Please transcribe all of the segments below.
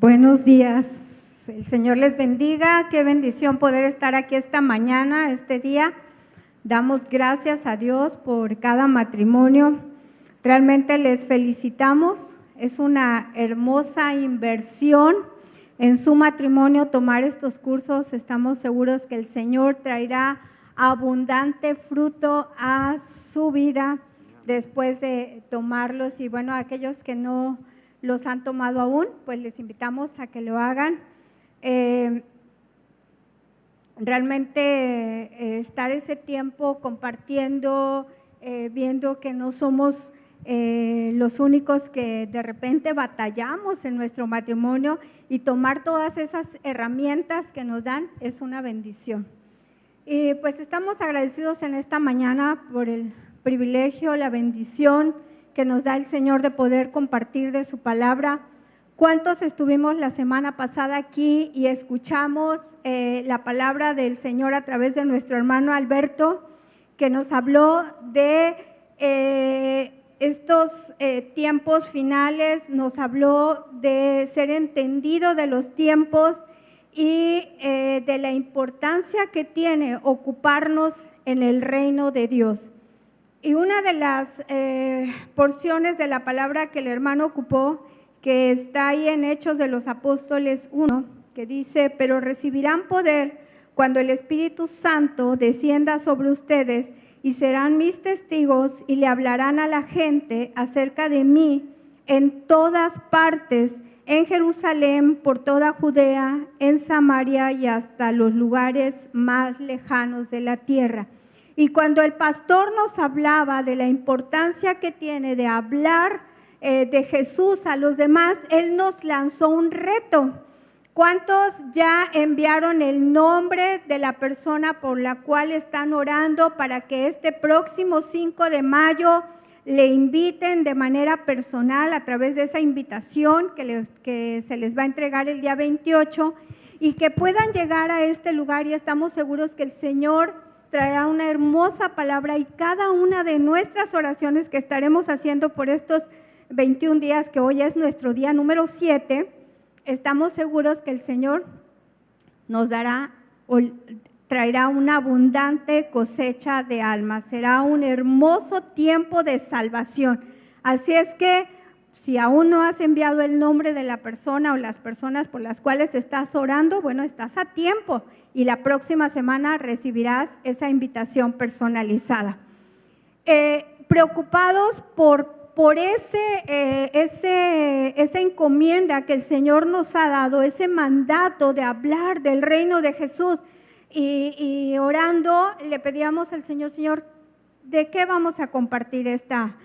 Buenos días, el Señor les bendiga, qué bendición poder estar aquí esta mañana, este día. Damos gracias a Dios por cada matrimonio, realmente les felicitamos, es una hermosa inversión en su matrimonio tomar estos cursos. Estamos seguros que el Señor traerá abundante fruto a su vida después de tomarlos, y bueno, aquellos que no los han tomado aún, pues les invitamos a que lo hagan. Realmente estar ese tiempo compartiendo, viendo que no somos los únicos que de repente batallamos en nuestro matrimonio, y tomar todas esas herramientas que nos dan es una bendición. Y pues estamos agradecidos en esta mañana por el privilegio, la bendición que nos da el Señor de poder compartir de su palabra. ¿Cuántos estuvimos la semana pasada aquí y escuchamos la palabra del Señor a través de nuestro hermano Alberto, que nos habló de estos tiempos finales, nos habló de ser entendido de los tiempos y de la importancia que tiene ocuparnos en el reino de Dios? Y una de las porciones de la palabra que el hermano ocupó, que está ahí en Hechos de los Apóstoles 1, que dice: pero recibirán poder cuando el Espíritu Santo descienda sobre ustedes, y serán mis testigos, y le hablarán a la gente acerca de mí en todas partes, en Jerusalén, por toda Judea, en Samaria y hasta los lugares más lejanos de la tierra. Y cuando el pastor nos hablaba de la importancia que tiene de hablar de Jesús a los demás, él nos lanzó un reto. ¿Cuántos ya enviaron el nombre de la persona por la cual están orando para que este próximo 5 de mayo le inviten de manera personal a través de esa invitación que se les va a entregar el día 28, y que puedan llegar a este lugar? Y estamos seguros que el Señor traerá una hermosa palabra, y cada una de nuestras oraciones que estaremos haciendo por estos 21 días, que hoy es nuestro día número 7, estamos seguros que el Señor nos dará o traerá una abundante cosecha de almas. Será un hermoso tiempo de salvación. Así es que si aún no has enviado el nombre de la persona o las personas por las cuales estás orando, bueno, estás a tiempo, y la próxima semana recibirás esa invitación personalizada. Preocupados por esa encomienda que el Señor nos ha dado, ese mandato de hablar del reino de Jesús, y orando le pedíamos al Señor: Señor, ¿de qué vamos a compartir esta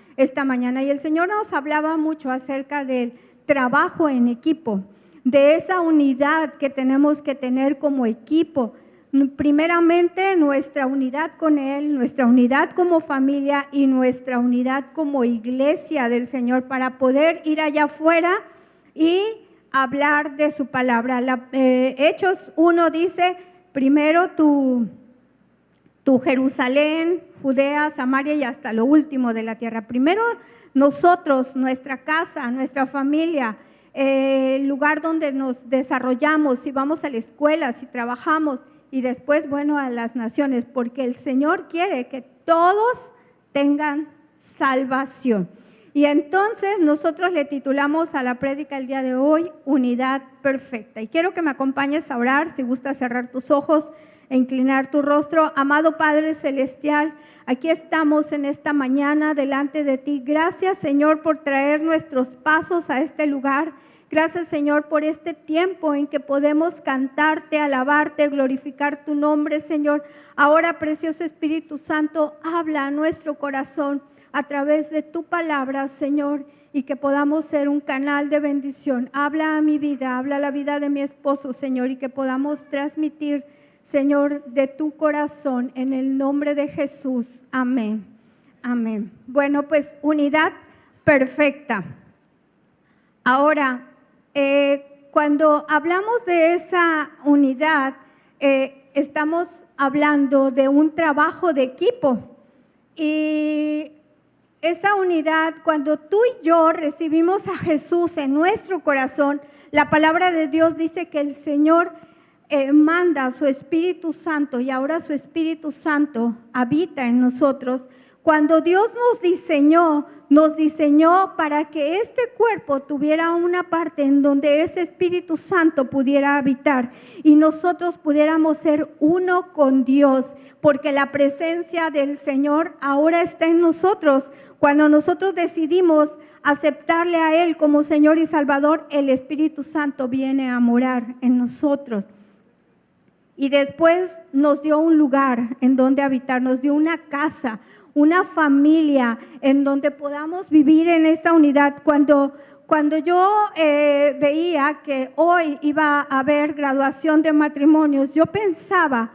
mañana? Y el Señor nos hablaba mucho acerca del trabajo en equipo, de esa unidad que tenemos que tener como equipo. Primeramente, nuestra unidad con Él, nuestra unidad como familia y nuestra unidad como iglesia del Señor, para poder ir allá afuera y hablar de su palabra. Hechos 1 dice: primero tu Jerusalén, Judea, Samaria y hasta lo último de la tierra. Primero nosotros, nuestra casa, nuestra familia, el lugar donde nos desarrollamos, si vamos a la escuela, si trabajamos, y después, bueno, a las naciones, porque el Señor quiere que todos tengan salvación. Y entonces nosotros le titulamos a la prédica el día de hoy: Unidad Perfecta. Y quiero que me acompañes a orar, si gustas cerrar tus ojos e inclinar tu rostro. Amado Padre Celestial, aquí estamos en esta mañana delante de ti. Gracias, Señor, por traer nuestros pasos a este lugar. Gracias, Señor, por este tiempo en que podemos cantarte, alabarte, glorificar tu nombre, Señor. Ahora, precioso Espíritu Santo, habla a nuestro corazón a través de tu palabra, Señor, y que podamos ser un canal de bendición. Habla a mi vida, habla a la vida de mi esposo, Señor, y que podamos transmitir, Señor, de tu corazón, en el nombre de Jesús. Amén. Amén. Bueno, pues unidad perfecta. Ahora, cuando hablamos de esa unidad, estamos hablando de un trabajo de equipo, y esa unidad, cuando tú y yo recibimos a Jesús en nuestro corazón, la palabra de Dios dice que el Señor manda a su Espíritu Santo y ahora su Espíritu Santo habita en nosotros. Cuando Dios nos diseñó para que este cuerpo tuviera una parte en donde ese Espíritu Santo pudiera habitar y nosotros pudiéramos ser uno con Dios, porque la presencia del Señor ahora está en nosotros. Cuando nosotros decidimos aceptarle a Él como Señor y Salvador, el Espíritu Santo viene a morar en nosotros. Y después nos dio un lugar en donde habitar, nos dio una casa, una familia en donde podamos vivir en esta unidad. Cuando yo veía que hoy iba a haber graduación de matrimonios, yo pensaba,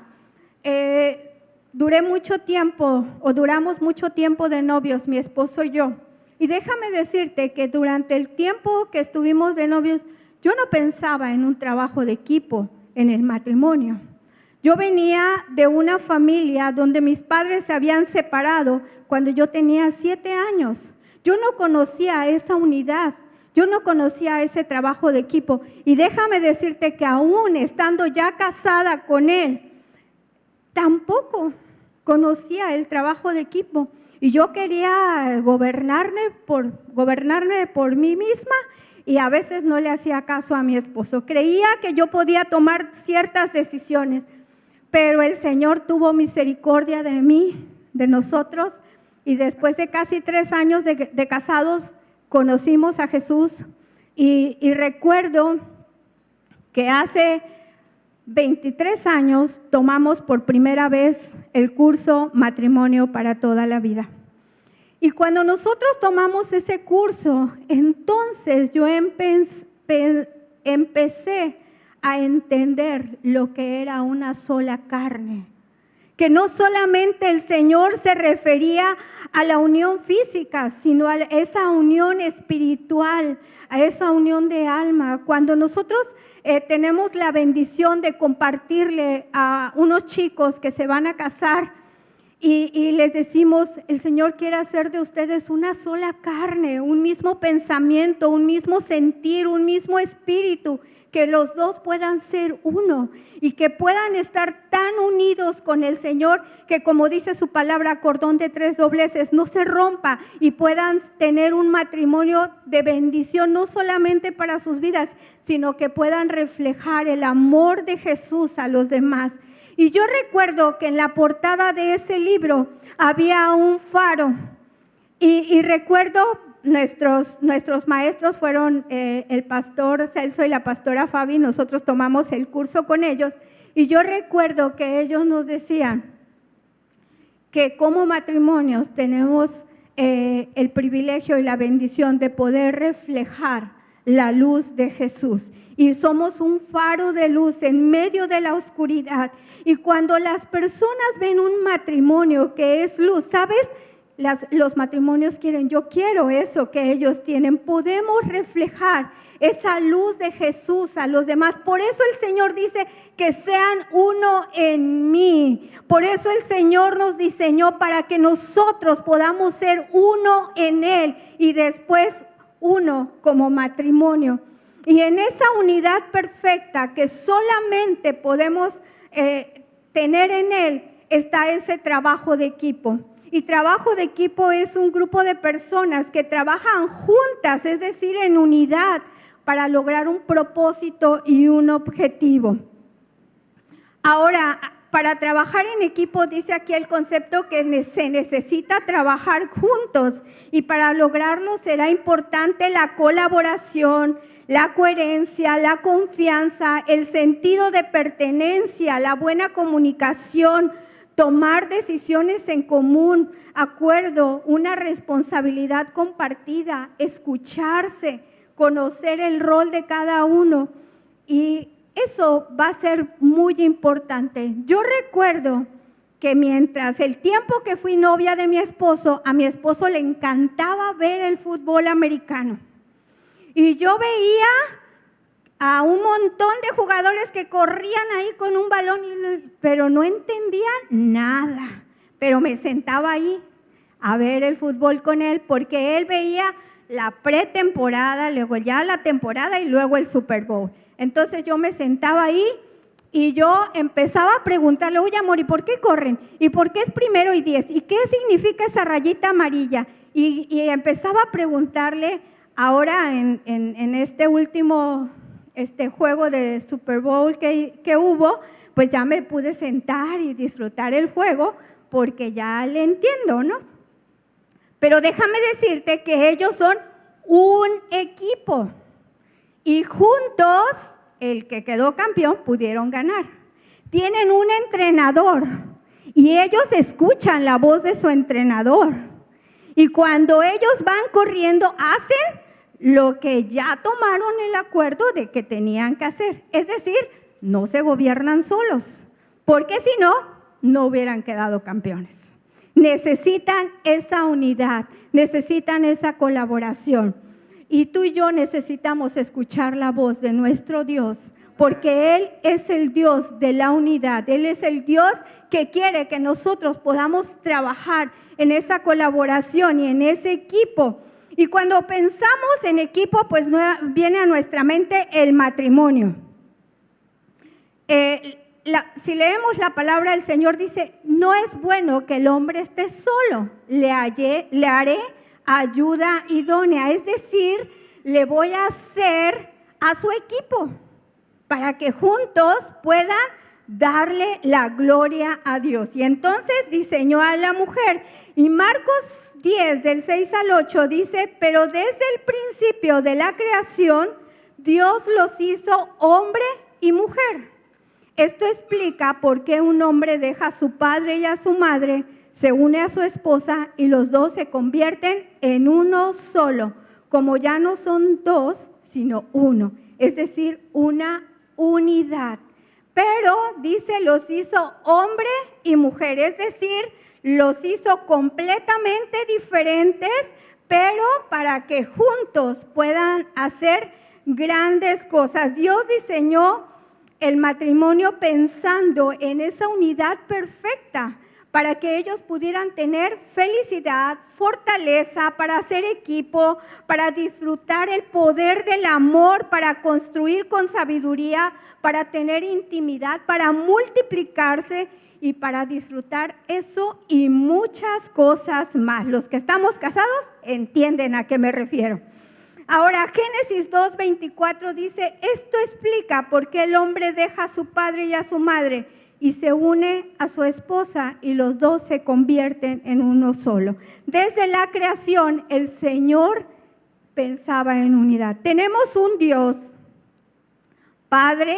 duramos mucho tiempo de novios, mi esposo y yo. Y déjame decirte que durante el tiempo que estuvimos de novios, yo no pensaba en un trabajo de equipo en el matrimonio. Yo venía de una familia donde mis padres se habían separado cuando yo tenía 7 años. Yo no conocía esa unidad, yo no conocía ese trabajo de equipo. Y déjame decirte que aún estando ya casada con él, tampoco conocía el trabajo de equipo. Y yo quería gobernarme por mí misma y a veces no le hacía caso a mi esposo. Creía que yo podía tomar ciertas decisiones. Pero el Señor tuvo misericordia de mí, de nosotros, y después de casi 3 años de casados, conocimos a Jesús. Y recuerdo que hace 23 años tomamos por primera vez el curso Matrimonio para toda la vida. Y cuando nosotros tomamos ese curso, entonces yo empecé a entender lo que era una sola carne, que no solamente el Señor se refería a la unión física, sino a esa unión espiritual, a esa unión de alma. Cuando nosotros tenemos la bendición de compartirle a unos chicos que se van a casar y les decimos, el Señor quiere hacer de ustedes una sola carne, un mismo pensamiento, un mismo sentir, un mismo espíritu, que los dos puedan ser uno y que puedan estar tan unidos con el Señor que, como dice su palabra, cordón de 3 dobleces, no se rompa y puedan tener un matrimonio de bendición, no solamente para sus vidas, sino que puedan reflejar el amor de Jesús a los demás. Y yo recuerdo que en la portada de ese libro había un faro y recuerdo nuestros maestros fueron el pastor Celso y la pastora Fabi. Nosotros tomamos el curso con ellos y yo recuerdo que ellos nos decían que como matrimonios tenemos el privilegio y la bendición de poder reflejar la luz de Jesús. Y somos un faro de luz en medio de la oscuridad. Y cuando las personas ven un matrimonio que es luz, ¿sabes? Los matrimonios quieren, yo quiero eso que ellos tienen. Podemos reflejar esa luz de Jesús a los demás. Por eso el Señor dice que sean uno en mí. Por eso el Señor nos diseñó para que nosotros podamos ser uno en Él y después uno como matrimonio. Y en esa unidad perfecta que solamente podemos tener en Él está ese trabajo de equipo. Y trabajo de equipo es un grupo de personas que trabajan juntas, es decir, en unidad, para lograr un propósito y un objetivo. Ahora, para trabajar en equipo, dice aquí el concepto que se necesita trabajar juntos. Y para lograrlo será importante la colaboración, la coherencia, la confianza, el sentido de pertenencia, la buena comunicación, tomar decisiones en común, acuerdo, una responsabilidad compartida, escucharse, conocer el rol de cada uno. Y eso va a ser muy importante. Yo recuerdo que mientras el tiempo que fui novia de mi esposo, a mi esposo le encantaba ver el fútbol americano. Y yo veía a un montón de jugadores que corrían ahí con un balón, pero no entendía nada. Pero me sentaba ahí a ver el fútbol con él, porque él veía la pretemporada, luego ya la temporada y luego el Super Bowl. Entonces yo me sentaba ahí y yo empezaba a preguntarle, oye amor, ¿y por qué corren? ¿Y por qué es 1:10? ¿Y qué significa esa rayita amarilla? Y empezaba a preguntarle, ahora en este último juego de Super Bowl que hubo, pues ya me pude sentar y disfrutar el juego porque ya le entiendo, ¿no? Pero déjame decirte que ellos son un equipo y juntos, el que quedó campeón, pudieron ganar. Tienen un entrenador y ellos escuchan la voz de su entrenador. Y cuando ellos van corriendo, hacen lo que ya tomaron el acuerdo de que tenían que hacer. Es decir, no se gobiernan solos, porque si no, no hubieran quedado campeones. Necesitan esa unidad, necesitan esa colaboración. Y tú y yo necesitamos escuchar la voz de nuestro Dios, porque Él es el Dios de la unidad. Él es el Dios que quiere que nosotros podamos trabajar en esa colaboración y en ese equipo. Y cuando pensamos en equipo, pues viene a nuestra mente el matrimonio. Si leemos la palabra del Señor, dice, no es bueno que el hombre esté solo, le haré ayuda idónea, es decir, le voy a hacer a su equipo para que juntos puedan darle la gloria a Dios. Y entonces diseñó a la mujer. Y Marcos 10, del 6 al 8 dice, pero desde el principio de la creación, Dios los hizo hombre y mujer. Esto explica por qué un hombre deja a su padre y a su madre, se une a su esposa y los dos se convierten en uno solo, como ya no son dos, sino uno, es decir, una unidad. Pero, dice, los hizo hombre y mujer, es decir, los hizo completamente diferentes, pero para que juntos puedan hacer grandes cosas. Dios diseñó el matrimonio pensando en esa unidad perfecta, para que ellos pudieran tener felicidad, fortaleza, para hacer equipo, para disfrutar el poder del amor, para construir con sabiduría, para tener intimidad, para multiplicarse y para disfrutar eso y muchas cosas más. Los que estamos casados entienden a qué me refiero. Ahora, Génesis 2:24 dice, esto explica por qué el hombre deja a su padre y a su madre y se une a su esposa y los dos se convierten en uno solo. Desde la creación, el Señor pensaba en unidad. Tenemos un Dios, Padre,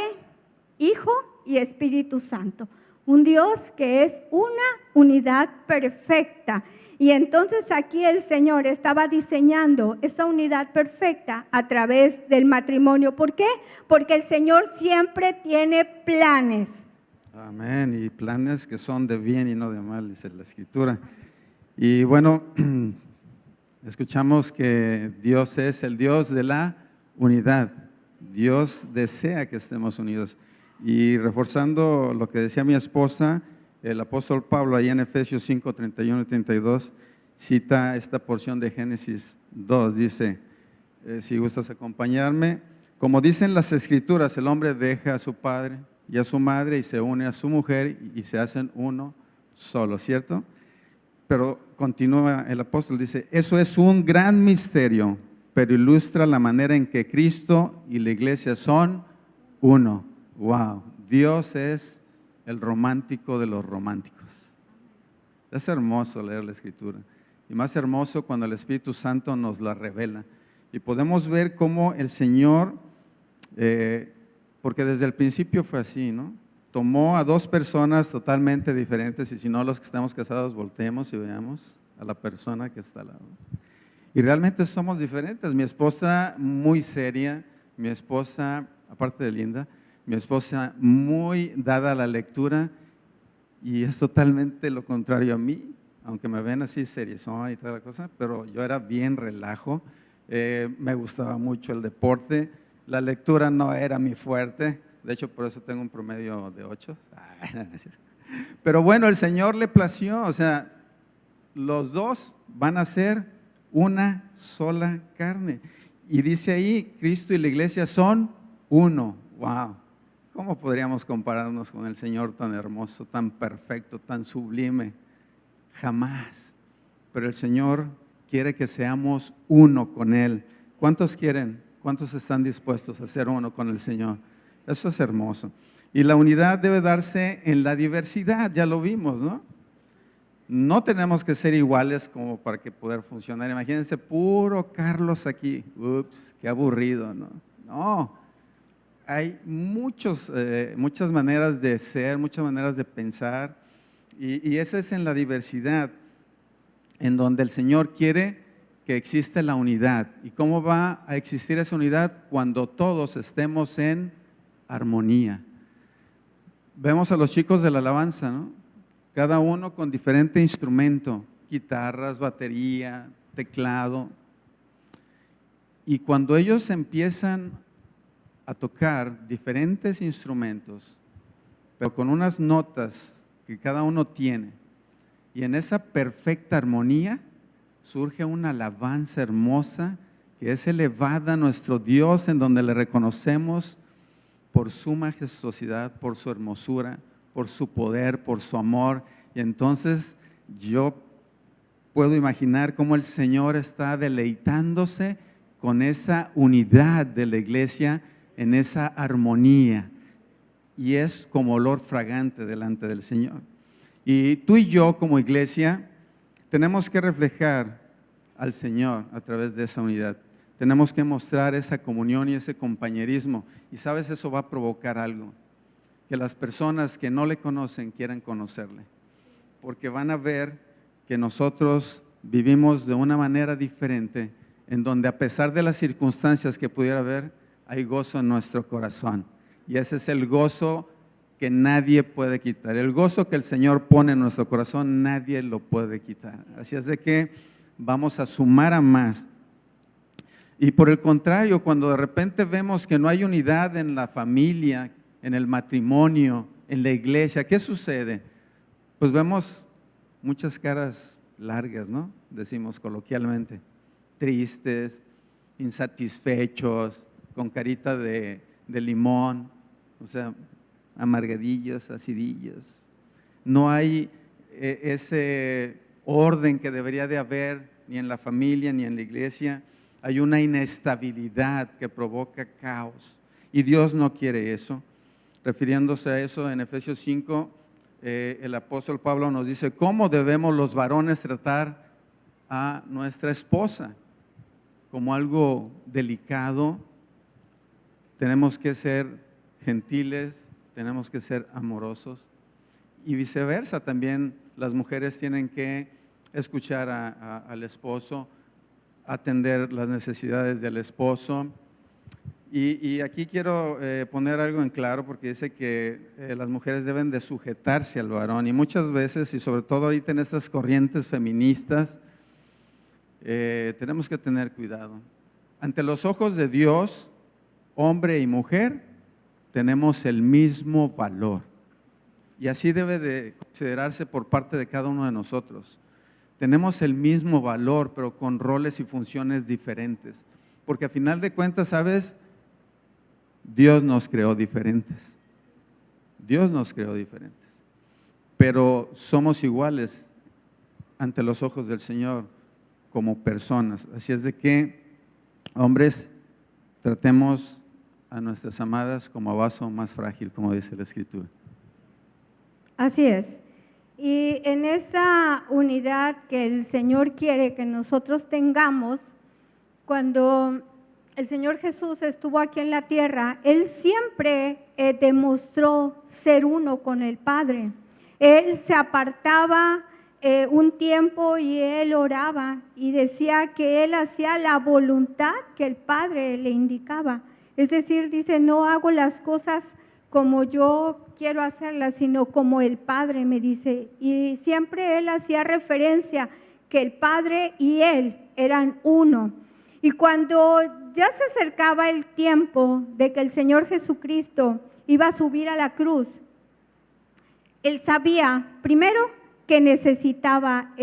Hijo y Espíritu Santo. Un Dios que es una unidad perfecta. Y entonces aquí el Señor estaba diseñando esa unidad perfecta a través del matrimonio. ¿Por qué? Porque el Señor siempre tiene planes. Amén, y planes que son de bien y no de mal, dice la Escritura. Y bueno, escuchamos que Dios es el Dios de la unidad. Dios desea que estemos unidos. Y reforzando lo que decía mi esposa, el apóstol Pablo ahí en Efesios 5, 31 y 32 cita esta porción de Génesis 2, dice, si gustas acompañarme, como dicen las Escrituras, el hombre deja a su padre y a su madre y se une a su mujer y se hacen uno solo, ¿cierto? Pero continúa el apóstol, dice, eso es un gran misterio, pero ilustra la manera en que Cristo y la iglesia son uno. Wow, Dios es el romántico de los románticos. Es hermoso leer la Escritura y más hermoso cuando el Espíritu Santo nos la revela y podemos ver cómo el Señor, porque desde el principio fue así, ¿no? Tomó a dos personas totalmente diferentes y si no, los que estamos casados volteemos y veamos a la persona que está al lado. Y realmente somos diferentes. Mi esposa muy seria, mi esposa, aparte de linda, mi esposa muy dada a la lectura y es totalmente lo contrario a mí, aunque me ven así seriezón y toda la cosa, pero yo era bien relajo, me gustaba mucho el deporte, la lectura no era mi fuerte, de hecho por eso tengo un promedio de 8. Pero bueno, el Señor le plació, o sea, los dos van a ser una sola carne. Y dice ahí, Cristo y la iglesia son uno. ¡Wow! ¿Cómo podríamos compararnos con el Señor tan hermoso, tan perfecto, tan sublime? Jamás. Pero el Señor quiere que seamos uno con Él. ¿Cuántos quieren? ¿Cuántos están dispuestos a ser uno con el Señor? Eso es hermoso. Y la unidad debe darse en la diversidad, ya lo vimos, ¿no? No tenemos que ser iguales como para que poder funcionar. Imagínense, puro Carlos aquí. Ups, qué aburrido, ¿no? No, hay muchas maneras de ser, muchas maneras de pensar. Y esa es en la diversidad, en donde el Señor quiere que exista la unidad. ¿Y cómo va a existir esa unidad? Cuando todos estemos en armonía. Vemos a los chicos de la alabanza, ¿no? Cada uno con diferente instrumento, guitarras, batería, teclado. Y cuando ellos empiezan a tocar diferentes instrumentos, pero con unas notas que cada uno tiene, y en esa perfecta armonía surge una alabanza hermosa que es elevada a nuestro Dios, en donde le reconocemos por su majestuosidad, por su hermosura, por su poder, por su amor. Y entonces yo puedo imaginar cómo el Señor está deleitándose con esa unidad de la iglesia, en esa armonía, y es como olor fragante delante del Señor. Y tú y yo como iglesia tenemos que reflejar al Señor a través de esa unidad. Tenemos que mostrar esa comunión y ese compañerismo. Y sabes, eso va a provocar algo, que las personas que no le conocen quieran conocerle, porque van a ver que nosotros vivimos de una manera diferente, en donde a pesar de las circunstancias que pudiera haber, hay gozo en nuestro corazón. Y ese es el gozo que nadie puede quitar. El gozo que el Señor pone en nuestro corazón, nadie lo puede quitar. Así es de que vamos a sumar a más. Y por el contrario, cuando de repente vemos que no hay unidad en la familia, en el matrimonio, en la iglesia, ¿qué sucede? Pues vemos muchas caras largas, ¿no? Decimos coloquialmente, tristes, insatisfechos, con carita de limón, o sea, amargadillos, acidillos. No hay ese orden que debería de haber ni en la familia ni en la iglesia. Hay una inestabilidad que provoca caos, y Dios no quiere eso. Refiriéndose a eso, en Efesios 5, el apóstol Pablo nos dice cómo debemos los varones tratar a nuestra esposa, como algo delicado. Tenemos que ser gentiles, tenemos que ser amorosos, y viceversa también las mujeres tienen que escuchar al esposo, atender las necesidades del esposo. Y aquí quiero poner algo en claro, porque dice que las mujeres deben de sujetarse al varón, y muchas veces, y sobre todo ahorita en estas corrientes feministas, tenemos que tener cuidado. Ante los ojos de Dios, hombre y mujer tenemos el mismo valor, y así debe de considerarse por parte de cada uno de nosotros. Tenemos el mismo valor, pero con roles y funciones diferentes, porque a final de cuentas, ¿sabes? Dios nos creó diferentes. Dios nos creó diferentes, pero somos iguales ante los ojos del Señor como personas. Así es de que, hombres, tratemos a nuestras amadas como a vaso más frágil, como dice la Escritura. Así es. Y en esa unidad que el Señor quiere que nosotros tengamos, cuando el Señor Jesús estuvo aquí en la tierra, Él siempre demostró ser uno con el Padre. Él se apartaba un tiempo y Él oraba y decía que Él hacía la voluntad que el Padre le indicaba. Es decir, dice, no hago las cosas como yo quiero hacerlas, sino como el Padre me dice. Y siempre Él hacía referencia que el Padre y Él eran uno. Y cuando ya se acercaba el tiempo de que el Señor Jesucristo iba a subir a la cruz, Él sabía, primero, que necesitaba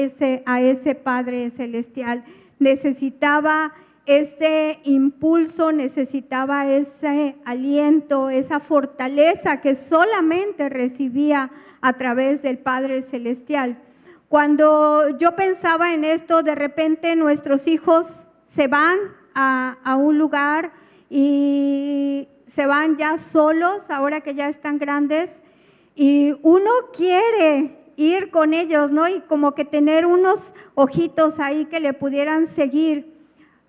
a ese Padre Celestial, necesitaba ese impulso, necesitaba ese aliento, esa fortaleza que solamente recibía a través del Padre Celestial. Cuando yo pensaba en esto, de repente nuestros hijos se van a un lugar y se van ya solos, ahora que ya están grandes, y uno quiere ir con ellos, ¿no? Y como que tener unos ojitos ahí que le pudieran seguir,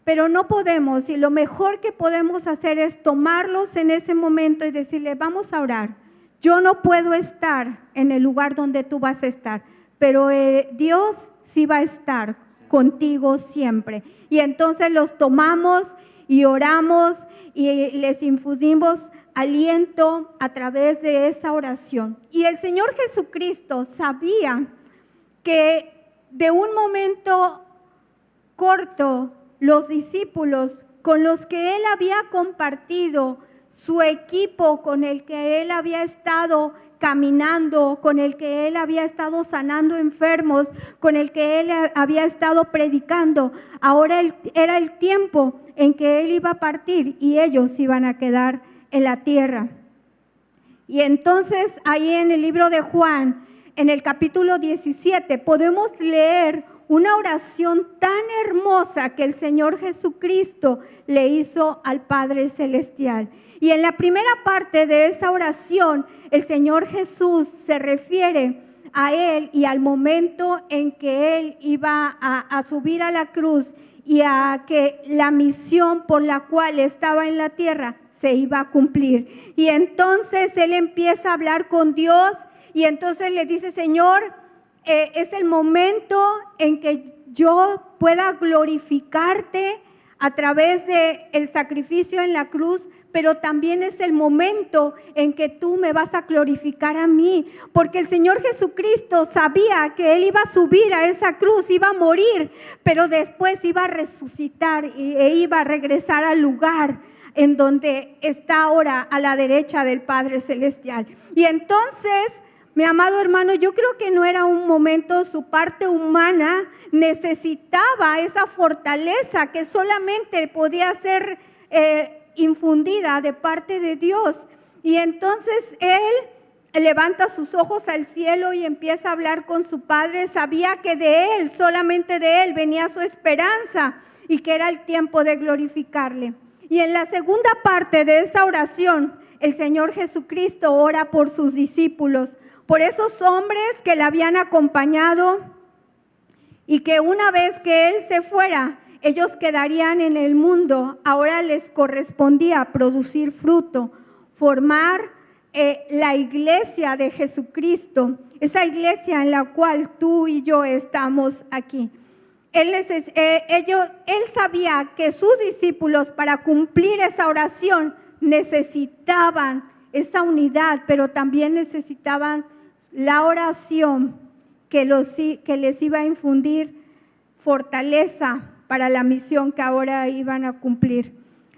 pero no podemos, y lo mejor que podemos hacer es tomarlos en ese momento y decirle, vamos a orar. Yo no puedo estar en el lugar donde tú vas a estar, pero Dios sí va a estar contigo siempre. Y entonces los tomamos y oramos y les infundimos aliento a través de esa oración. Y el Señor Jesucristo sabía que de un momento corto, los discípulos con los que Él había compartido, su equipo con el que Él había estado caminando, con el que Él había estado sanando enfermos, con el que Él había estado predicando, ahora era el tiempo en que Él iba a partir y ellos iban a quedar en la tierra. Y entonces ahí en el libro de Juan, en el capítulo 17, podemos leer una oración tan hermosa que el Señor Jesucristo le hizo al Padre Celestial. Y en la primera parte de esa oración, el Señor Jesús se refiere a Él y al momento en que Él iba a subir a la cruz y a que la misión por la cual estaba en la tierra se iba a cumplir. Y entonces Él empieza a hablar con Dios y entonces le dice, Señor, es el momento en que yo pueda glorificarte a través del sacrificio en la cruz, pero también es el momento en que tú me vas a glorificar a mí, porque el Señor Jesucristo sabía que Él iba a subir a esa cruz, iba a morir, pero después iba a resucitar e iba a regresar al lugar en donde está ahora a la derecha del Padre Celestial. Y entonces, mi amado hermano, yo creo que no era un momento, su parte humana necesitaba esa fortaleza que solamente podía ser infundida de parte de Dios. Y entonces Él levanta sus ojos al cielo y empieza a hablar con su Padre. Sabía que de Él, solamente de Él, venía su esperanza y que era el tiempo de glorificarle. Y en la segunda parte de esa oración, el Señor Jesucristo ora por sus discípulos, por esos hombres que le habían acompañado y que una vez que Él se fuera, ellos quedarían en el mundo. Ahora les correspondía producir fruto, formar la iglesia de Jesucristo, esa iglesia en la cual tú y yo estamos aquí. Él sabía que sus discípulos, para cumplir esa oración, necesitaban esa unidad, pero también necesitaban la oración que les iba a infundir fortaleza para la misión que ahora iban a cumplir.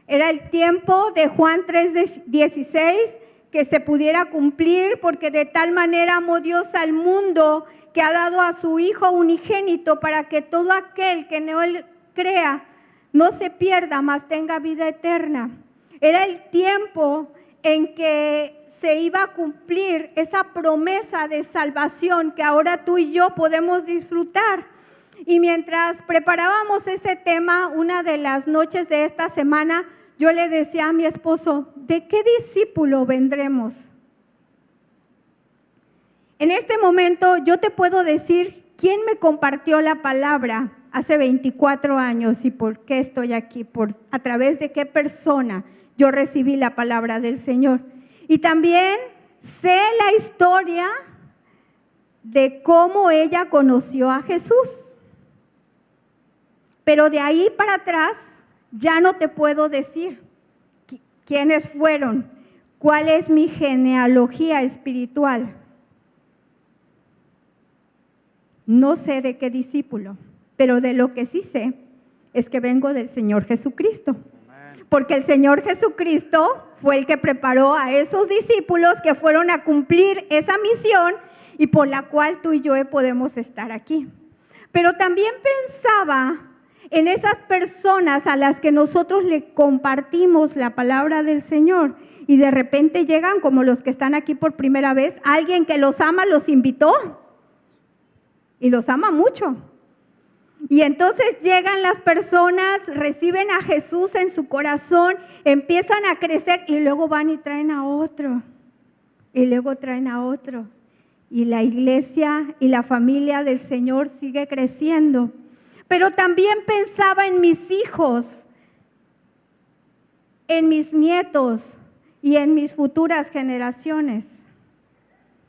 Era el tiempo de Juan 3:16 que se pudiera cumplir, porque de tal manera amó Dios al mundo que ha dado a su Hijo unigénito para que todo aquel que en Él crea no se pierda, mas tenga vida eterna. Era el tiempo en que se iba a cumplir esa promesa de salvación que ahora tú y yo podemos disfrutar. Y mientras preparábamos ese tema, una de las noches de esta semana, yo le decía a mi esposo, ¿de qué discípulo vendremos? En este momento yo te puedo decir quién me compartió la palabra hace 24 años y por qué estoy aquí, a través de qué persona yo recibí la palabra del Señor. Y también sé la historia de cómo ella conoció a Jesús. Pero de ahí para atrás ya no te puedo decir quiénes fueron, cuál es mi genealogía espiritual. No sé de qué discípulo, pero de lo que sí sé es que vengo del Señor Jesucristo. Porque el Señor Jesucristo fue el que preparó a esos discípulos que fueron a cumplir esa misión y por la cual tú y yo podemos estar aquí. Pero también pensaba en esas personas a las que nosotros le compartimos la palabra del Señor y de repente llegan, como los que están aquí por primera vez, alguien que los ama, los invitó y los ama mucho. Y entonces llegan las personas, reciben a Jesús en su corazón, empiezan a crecer y luego van y traen a otro. Y luego traen a otro. Y la iglesia y la familia del Señor sigue creciendo. Pero también pensaba en mis hijos, en mis nietos y en mis futuras generaciones.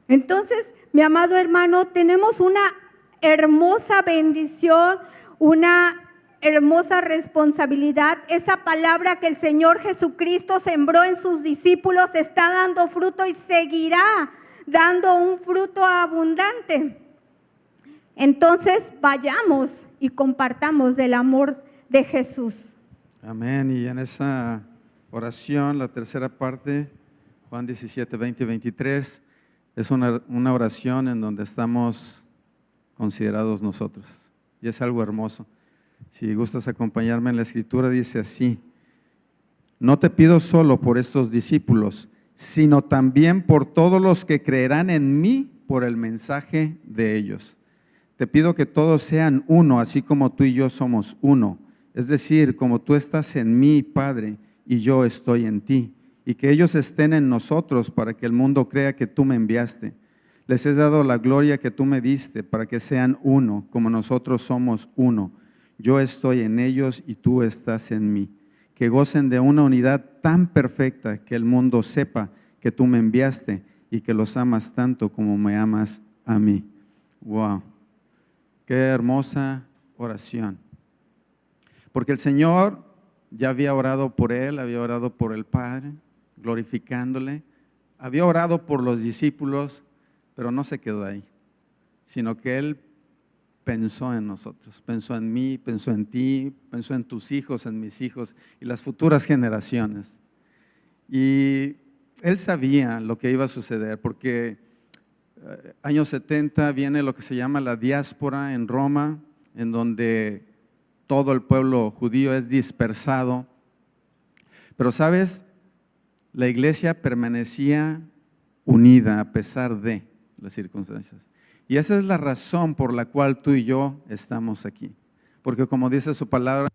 Entonces, mi amado hermano, tenemos una hermosa bendición, una hermosa responsabilidad. Esa palabra que el Señor Jesucristo sembró en sus discípulos está dando fruto y seguirá dando un fruto abundante. Entonces, vayamos y compartamos del amor de Jesús. Amén. Y en esa oración, la tercera parte, Juan 17, 20 y 23, es una oración en donde estamos considerados nosotros. Y es algo hermoso. Si gustas acompañarme en la escritura, dice así: no te pido solo por estos discípulos, sino también por todos los que creerán en mí por el mensaje de ellos. Te pido que todos sean uno, así como tú y yo somos uno. Es decir, como tú estás en mí, Padre, y yo estoy en ti. Y que ellos estén en nosotros para que el mundo crea que tú me enviaste. Les he dado la gloria que tú me diste para que sean uno, como nosotros somos uno. Yo estoy en ellos y tú estás en mí. Que gocen de una unidad tan perfecta que el mundo sepa que tú me enviaste y que los amas tanto como me amas a mí. Wow, qué hermosa oración. Porque el Señor ya había orado por él, había orado por el Padre, glorificándole. Había orado por los discípulos, pero no se quedó ahí, sino que Él pensó en nosotros, pensó en mí, pensó en ti, pensó en tus hijos, en mis hijos y las futuras generaciones. Y Él sabía lo que iba a suceder, porque años 70 viene lo que se llama la diáspora en Roma, en donde todo el pueblo judío es dispersado. Pero ¿sabes? La iglesia permanecía unida a pesar de las circunstancias. Y esa es la razón por la cual tú y yo estamos aquí. Porque como dice su palabra,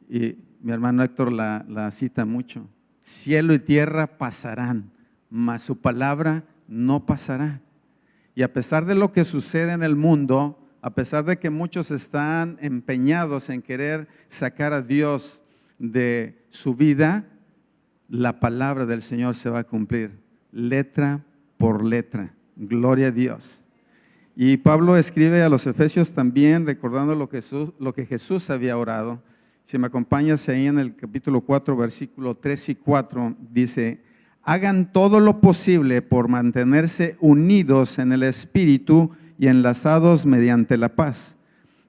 y mi hermano Héctor la cita mucho: cielo y tierra pasarán, mas su palabra no pasará. Y a pesar de lo que sucede en el mundo, a pesar de que muchos están empeñados en querer sacar a Dios de su vida, la palabra del Señor se va a cumplir, letra por letra. Gloria a Dios. Y Pablo escribe a los Efesios también, recordando lo que Jesús había orado. Si me acompañas ahí en el capítulo 4, versículo 3 y 4, dice: hagan todo lo posible por mantenerse unidos en el Espíritu y enlazados mediante la paz.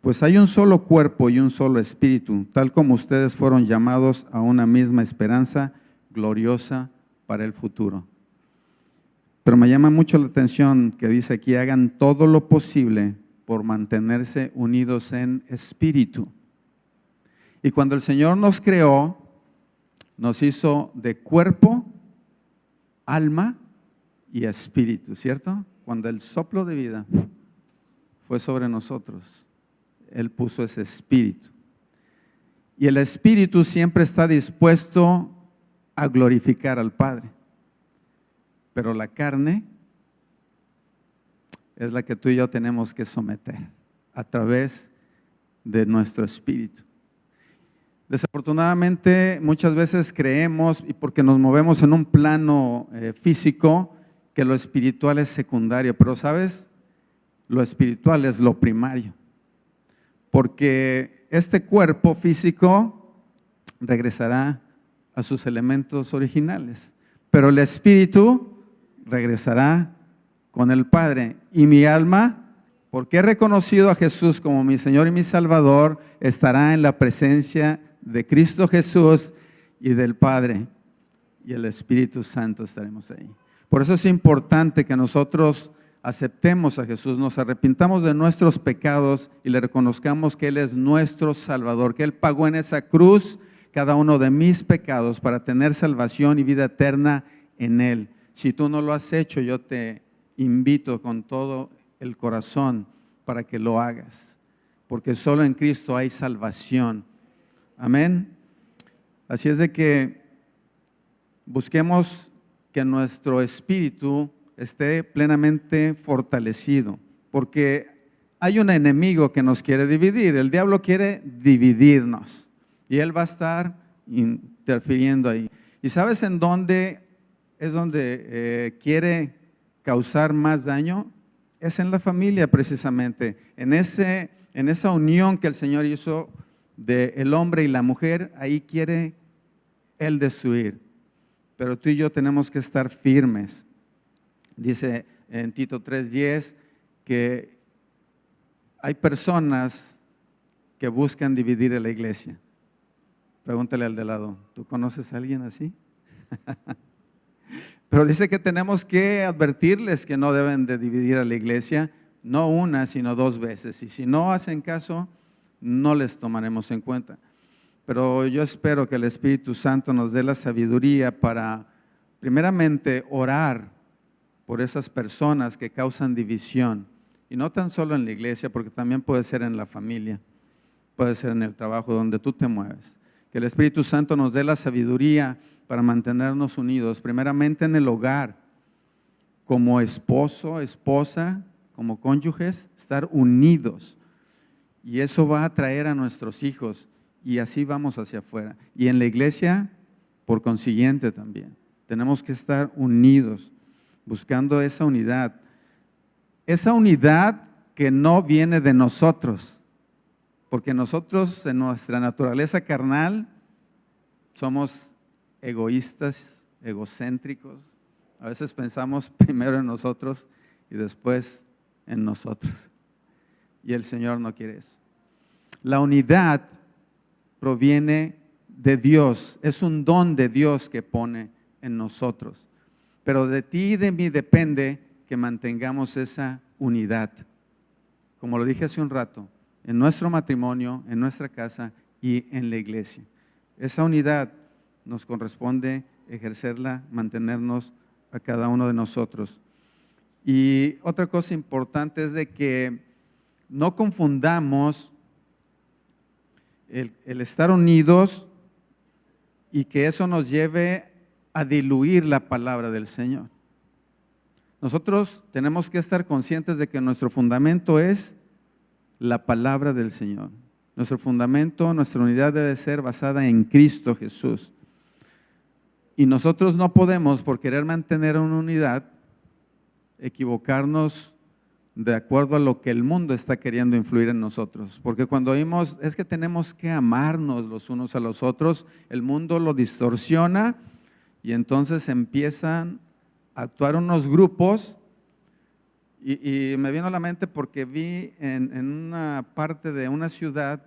Pues hay un solo cuerpo y un solo espíritu, tal como ustedes fueron llamados a una misma esperanza gloriosa para el futuro. Pero me llama mucho la atención que dice aquí: hagan todo lo posible por mantenerse unidos en espíritu. Y cuando el Señor nos creó, nos hizo de cuerpo, alma y espíritu, ¿cierto? Cuando el soplo de vida fue sobre nosotros, Él puso ese espíritu. Y el espíritu siempre está dispuesto a glorificar al Padre. Pero la carne es la que tú y yo tenemos que someter a través de nuestro espíritu. Desafortunadamente, muchas veces creemos, y porque nos movemos en un plano físico, que lo espiritual es secundario. Pero ¿sabes? Lo espiritual es lo primario. Porque este cuerpo físico regresará a sus elementos originales, pero el espíritu regresará con el Padre. Y mi alma, porque he reconocido a Jesús como mi Señor y mi Salvador, estará en la presencia de Cristo Jesús y del Padre, y el Espíritu Santo estaremos ahí. Por eso es importante que nosotros aceptemos a Jesús, nos arrepintamos de nuestros pecados y le reconozcamos que Él es nuestro Salvador, que Él pagó en esa cruz cada uno de mis pecados para tener salvación y vida eterna en Él. Si tú no lo has hecho, yo te invito con todo el corazón para que lo hagas, porque solo en Cristo hay salvación. Amén. Así es de que busquemos que nuestro espíritu esté plenamente fortalecido, porque hay un enemigo que nos quiere dividir. El diablo quiere dividirnos y él va a estar interfiriendo ahí. ¿Y sabes en dónde es donde quiere causar más daño? Es en la familia, precisamente, en esa unión que el Señor hizo del hombre y la mujer. Ahí quiere él destruir, pero tú y yo tenemos que estar firmes. Dice en Tito 3:10 que hay personas que buscan dividir a la iglesia. Pregúntale al de lado, ¿tú conoces a alguien así? Pero dice que tenemos que advertirles que no deben de dividir a la iglesia, no una, sino 2 veces. Y si no hacen caso, no les tomaremos en cuenta. Pero yo espero que el Espíritu Santo nos dé la sabiduría para, primeramente, orar por esas personas que causan división. Y no tan solo en la iglesia, porque también puede ser en la familia, puede ser en el trabajo donde tú te mueves. Que el Espíritu Santo nos dé la sabiduría para mantenernos unidos, primeramente en el hogar, como esposo, esposa, como cónyuges, estar unidos. Y eso va a atraer a nuestros hijos y así vamos hacia afuera. Y en la iglesia, por consiguiente también, tenemos que estar unidos, buscando esa unidad que no viene de nosotros, porque nosotros en nuestra naturaleza carnal somos egoístas, egocéntricos. A veces pensamos primero en nosotros y después en nosotros. Y el Señor no quiere eso. La unidad proviene de Dios, es un don de Dios que pone en nosotros. Pero de ti y de mí depende que mantengamos esa unidad. Como lo dije hace un rato, en nuestro matrimonio, en nuestra casa y en la iglesia. Esa unidad nos corresponde ejercerla, mantenernos a cada uno de nosotros. Y otra cosa importante es de que no confundamos el estar unidos y que eso nos lleve a diluir la palabra del Señor. Nosotros tenemos que estar conscientes de que nuestro fundamento es la palabra del Señor. Nuestro fundamento, nuestra unidad debe ser basada en Cristo Jesús. Y nosotros no podemos, por querer mantener una unidad, equivocarnos de acuerdo a lo que el mundo está queriendo influir en nosotros. Porque cuando oímos, es que tenemos que amarnos los unos a los otros, el mundo lo distorsiona y entonces empiezan a actuar unos grupos. Y me vino a la mente porque vi en una parte de una ciudad,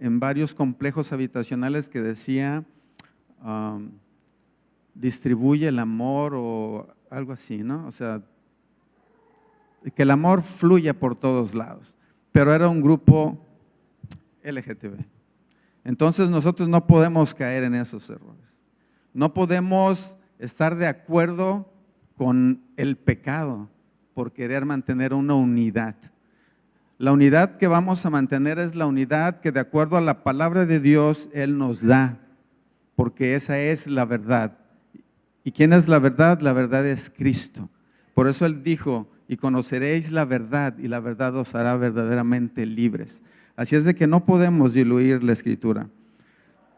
en varios complejos habitacionales, que decía distribuye el amor o algo así, ¿no? O sea, que el amor fluya por todos lados. Pero era un grupo LGTB. Entonces nosotros no podemos caer en esos errores. No podemos estar de acuerdo con el pecado por querer mantener una unidad. La unidad que vamos a mantener es la unidad que de acuerdo a la palabra de Dios Él nos da, porque esa es la verdad. ¿Y quién es la verdad? La verdad es Cristo. Por eso Él dijo, y conoceréis la verdad, y la verdad os hará verdaderamente libres. Así es de que no podemos diluir la Escritura.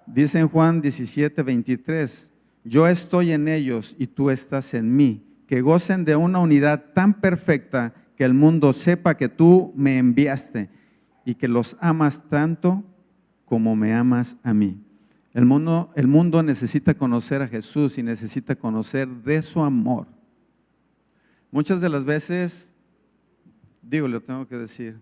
Dice en Juan 17:23, yo estoy en ellos y tú estás en mí, que gocen de una unidad tan perfecta que el mundo sepa que tú me enviaste y que los amas tanto como me amas a mí. El mundo necesita conocer a Jesús y necesita conocer de su amor. Muchas de las veces, lo tengo que decir,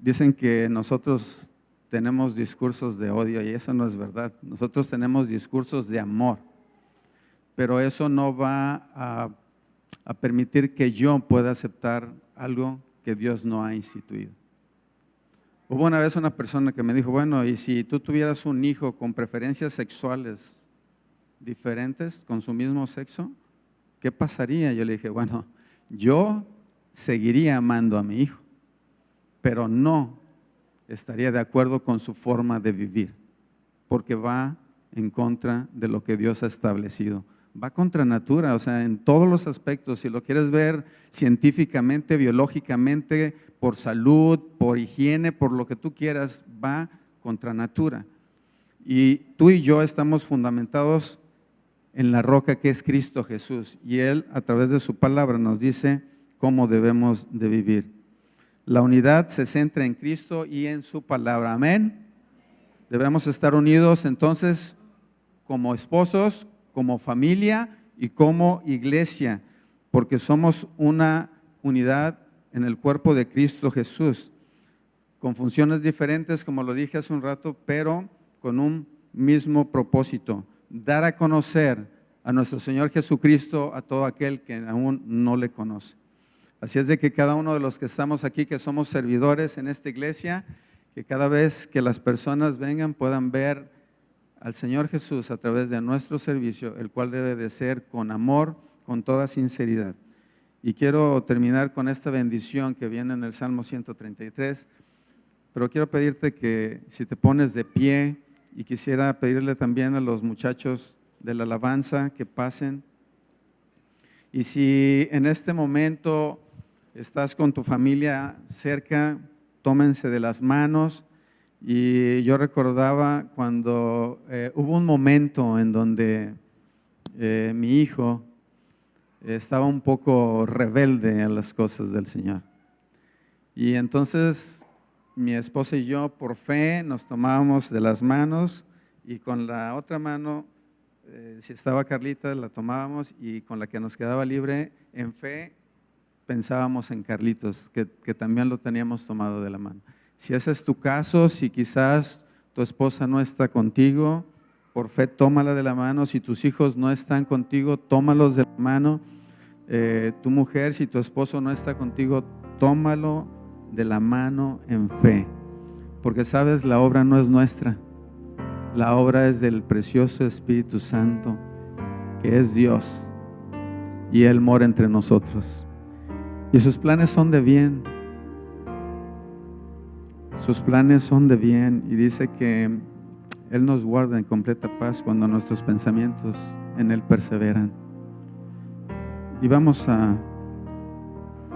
dicen que nosotros tenemos discursos de odio y eso no es verdad. Nosotros tenemos discursos de amor, pero eso no va a permitir que yo pueda aceptar algo que Dios no ha instituido. Hubo una vez una persona que me dijo, bueno, ¿y si tú tuvieras un hijo con preferencias sexuales diferentes, con su mismo sexo, qué pasaría? Yo le dije, bueno, yo seguiría amando a mi hijo, pero no estaría de acuerdo con su forma de vivir, porque va en contra de lo que Dios ha establecido. Va contra natura, o sea, en todos los aspectos. Si lo quieres ver científicamente, biológicamente, por salud, por higiene, por lo que tú quieras, va contra natura. Y tú y yo estamos fundamentados en la roca que es Cristo Jesús, y Él a través de su palabra nos dice cómo debemos de vivir. La unidad se centra en Cristo y en su palabra. Amén. Debemos estar unidos entonces como esposos, como familia y como iglesia, porque somos una unidad en el cuerpo de Cristo Jesús, con funciones diferentes, como lo dije hace un rato, pero con un mismo propósito: dar a conocer a nuestro Señor Jesucristo a todo aquel que aún no le conoce. Así es de que cada uno de los que estamos aquí, que somos servidores en esta iglesia, que cada vez que las personas vengan puedan ver al Señor Jesús a través de nuestro servicio, el cual debe de ser con amor, con toda sinceridad. Y quiero terminar con esta bendición que viene en el Salmo 133, pero quiero pedirte que si te pones de pie, y quisiera pedirle también a los muchachos de la alabanza que pasen. Y si en este momento estás con tu familia cerca, tómense de las manos. Y yo recordaba cuando hubo un momento en donde mi hijo estaba un poco rebelde a las cosas del Señor. Y entonces mi esposa y yo, por fe, nos tomábamos de las manos, y con la otra mano, si estaba Carlita, la tomábamos, y con la que nos quedaba libre, en fe, pensábamos en Carlitos, que también lo teníamos tomado de la mano. Si ese es tu caso, si quizás tu esposa no está contigo, por fe tómala de la mano. Si tus hijos no están contigo, tómalos de la mano. Tu mujer, si tu esposo no está contigo, tómalo de la mano en fe, porque sabes, la obra no es nuestra, la obra es del precioso Espíritu Santo, que es Dios, y Él mora entre nosotros, y sus planes son de bien. Sus planes son de bien, y dice que Él nos guarda en completa paz cuando nuestros pensamientos en Él perseveran. Y vamos a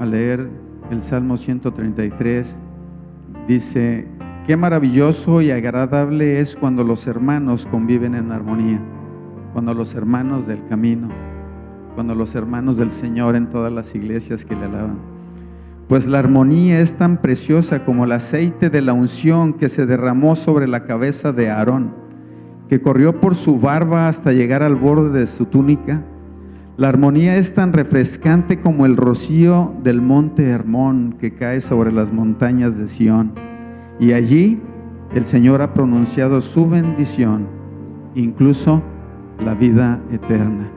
leer el Salmo 133. Dice: qué maravilloso y agradable es cuando los hermanos conviven en armonía, cuando los hermanos del camino, cuando los hermanos del Señor en todas las iglesias que le alaban. Pues la armonía es tan preciosa como el aceite de la unción que se derramó sobre la cabeza de Aarón, que corrió por su barba hasta llegar al borde de su túnica. La armonía es tan refrescante como el rocío del monte Hermón que cae sobre las montañas de Sión. Y allí el Señor ha pronunciado su bendición, incluso la vida eterna.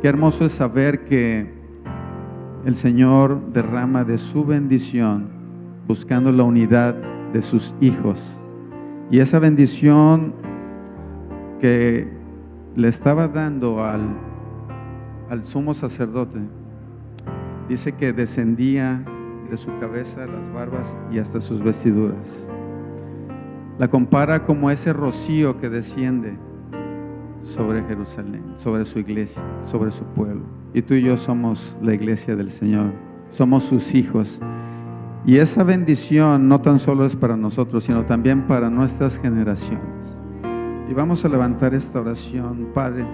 Qué hermoso es saber que el Señor derrama de su bendición buscando la unidad de sus hijos. Y esa bendición que le estaba dando al sumo sacerdote, dice que descendía de su cabeza, las barbas y hasta sus vestiduras. La compara como ese rocío que desciende sobre Jerusalén, sobre su iglesia, sobre su pueblo. Y tú y yo somos la iglesia del Señor, somos sus hijos. Y esa bendición no tan solo es para nosotros, sino también para nuestras generaciones. Y vamos a levantar esta oración. Padre,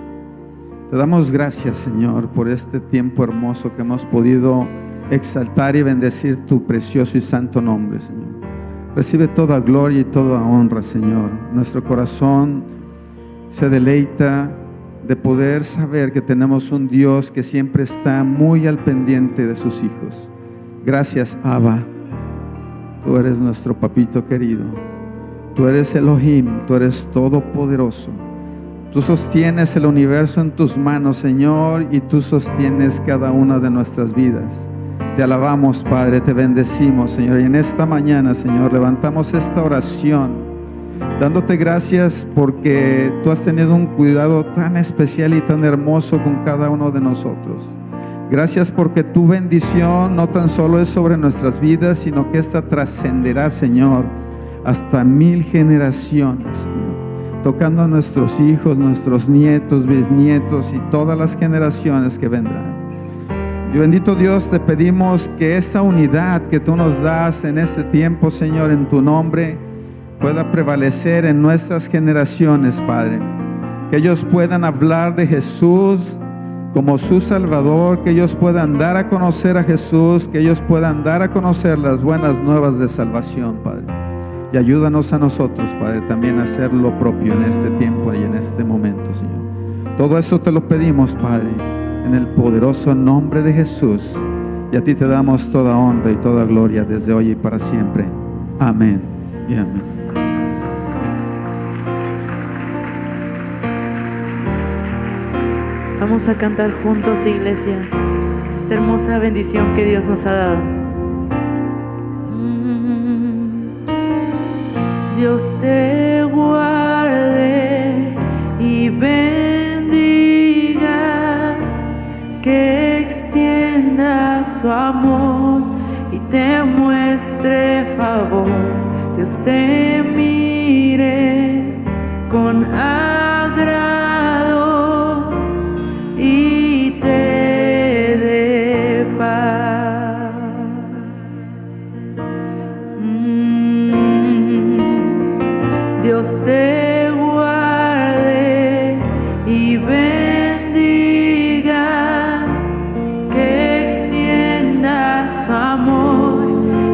te damos gracias, Señor, por este tiempo hermoso que hemos podido exaltar y bendecir tu precioso y santo nombre, Señor. Recibe toda gloria y toda honra, Señor. Nuestro corazón se deleita de poder saber que tenemos un Dios que siempre está muy al pendiente de sus hijos. Gracias, Abba. Tú eres nuestro papito querido. Tú eres Elohim, tú eres todopoderoso. Tú sostienes el universo en tus manos, Señor, y tú sostienes cada una de nuestras vidas. Te alabamos, Padre, te bendecimos, Señor. Y en esta mañana, Señor, levantamos esta oración, dándote gracias porque tú has tenido un cuidado tan especial y tan hermoso con cada uno de nosotros. Gracias porque tu bendición no tan solo es sobre nuestras vidas, sino que esta trascenderá, Señor, hasta 1000 generaciones, Señor, tocando a nuestros hijos, nuestros nietos, bisnietos y todas las generaciones que vendrán. Y bendito Dios, te pedimos que esa unidad que tú nos das en este tiempo, Señor, en tu nombre, pueda prevalecer en nuestras generaciones, Padre. Que ellos puedan hablar de Jesús como su Salvador, que ellos puedan dar a conocer a Jesús, que ellos puedan dar a conocer las buenas nuevas de salvación, Padre. Y ayúdanos a nosotros, Padre, también a hacer lo propio en este tiempo y en este momento, Señor. Todo eso te lo pedimos, Padre, en el poderoso nombre de Jesús. Y a ti te damos toda honra y toda gloria desde hoy y para siempre. Amén y amén. Vamos a cantar juntos, iglesia, esta hermosa bendición que Dios nos ha dado. Dios te guarde y bendiga, que extienda su amor y te muestre favor. Dios te mire con agrado y te dé paz. Dios te guarde y bendiga, que extienda su amor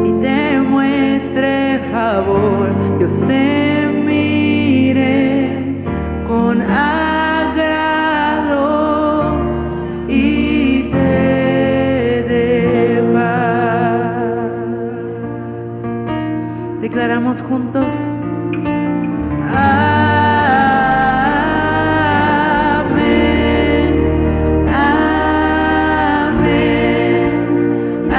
y te muestre favor. Dios te mire con agrado y te dé paz. Declaramos juntos. Amén, amén, amén, amén,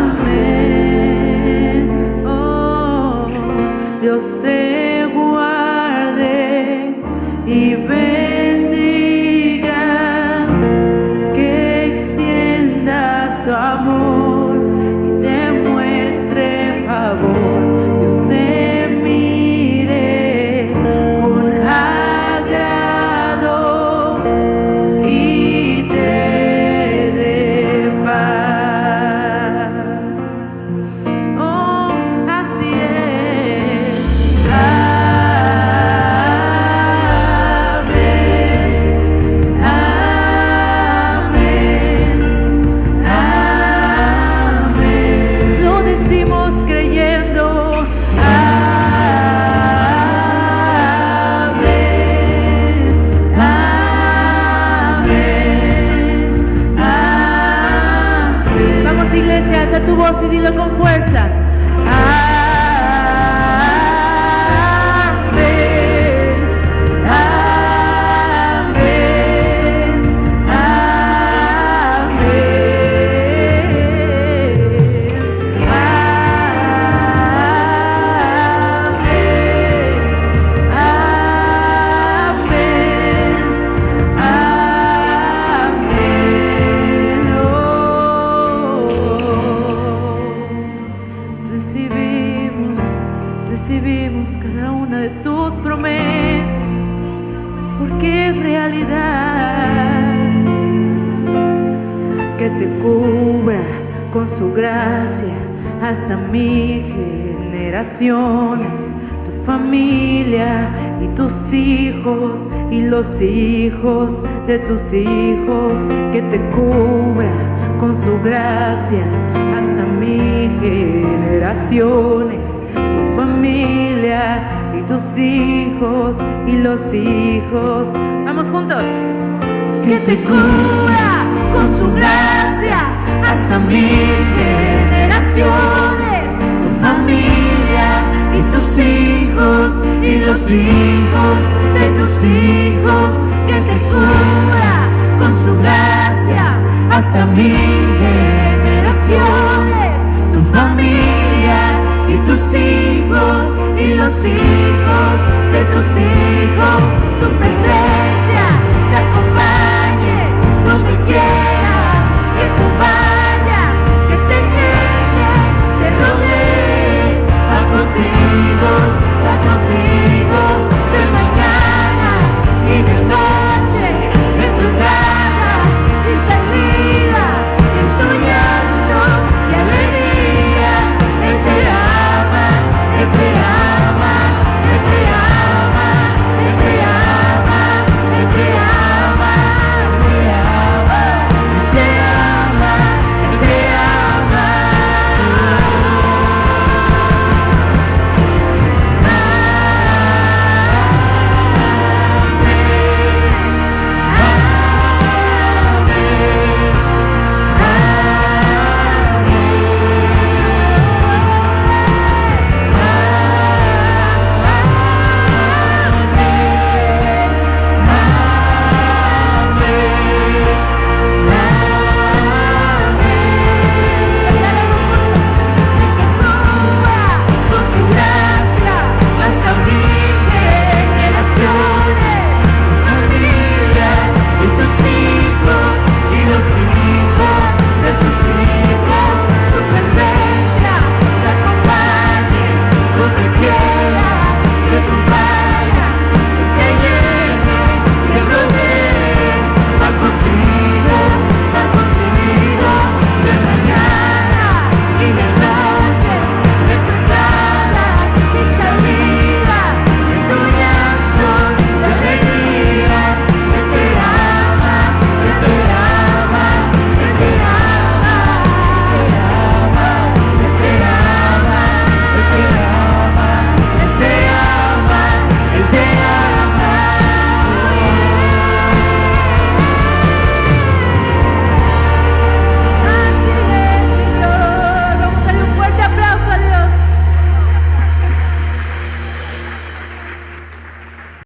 amén, amén. Oh, Dios te guarde y bendiga, que extienda su amor y te muestre favor. Dios te mire con agrado y te dé paz. Oh, así es. Iglesia, alza tu voz y dilo con fuerza. Amén, amén, amén, amén, amén. Recibimos cada una de tus promesas, porque es realidad. Que te cubra con su gracia hasta 1000 generaciones, tu familia y tus hijos y los hijos de tus hijos. Que te cubra con su gracia hasta 1000 generaciones, tu familia y tus hijos y los hijos. Vamos juntos. Que te cubra con su gracia hasta 1000 generaciones, tu familia y tus hijos y los hijos de tus hijos. Que te cubra con su gracia hasta 1000 generaciones, tu familia y tus hijos y los hijos de tus hijos, tu presencia